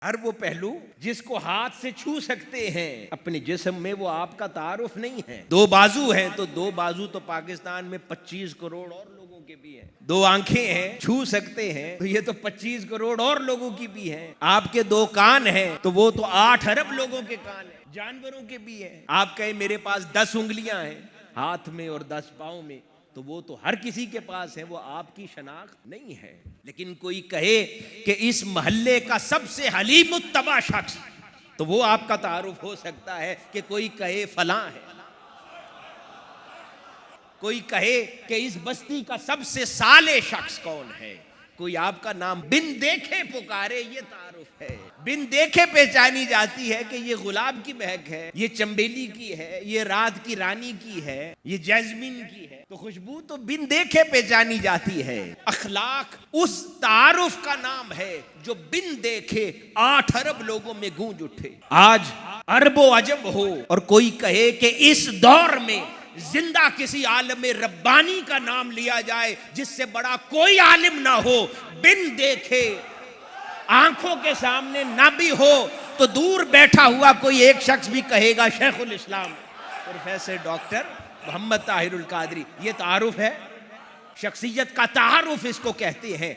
हर वो पहलू जिसको हाथ से छू सकते हैं अपने जिस्म में, वो आपका तारुफ नहीं है। दो बाजू हैं तो दो बाजू तो पाकिस्तान में 25 करोड़ और लोगों के भी हैं। दो आंखें हैं, छू सकते हैं तो ये तो 25 करोड़ और लोगों की भी हैं। आपके दो कान हैं तो वो तो 8 अरब लोगों के कान हैं, जानवरों के भी हैं। आप कहें मेरे पास 10 उंगलियां हैं हाथ में और 10 पाँव में, तो वो तो हर किसी के पास है, वो आपकी शनाख्त नहीं है। लेकिन कोई कहे कि इस मोहल्ले का सबसे हलीम उत्तबा शख्स, तो वो आपका तारुफ हो सकता है कि कोई कहे फलां है। कोई कहे कि इस बस्ती का सबसे साले शख्स कौन है, कोई आपका नाम बिन देखे पुकारे, ये तारुफ है। बिन देखे पहचानी जाती है कि ये गुलाब की महक है, ये चंबेली की है, ये रात की रानी की है, ये जैस्मिन की है। तो खुशबू तो बिन देखे पहचानी जाती है। अखलाक उस तारुफ का नाम है जो बिन देखे 8 अरब लोगों में गूंज उठे। आज अरबो अजब हो और कोई कहे कि इस दौर में जिंदा किसी आलिम रब्बानी का नाम लिया जाए जिससे बड़ा कोई आलिम ना हो, बिन देखे आंखों के सामने ना भी हो, तो दूर बैठा हुआ कोई एक शख्स भी कहेगा शेखुल इस्लाम प्रोफेसर डॉक्टर मोहम्मद ताहिरुल कादरी। ये तारुफ है, शख्सियत का तारुफ इसको कहते हैं।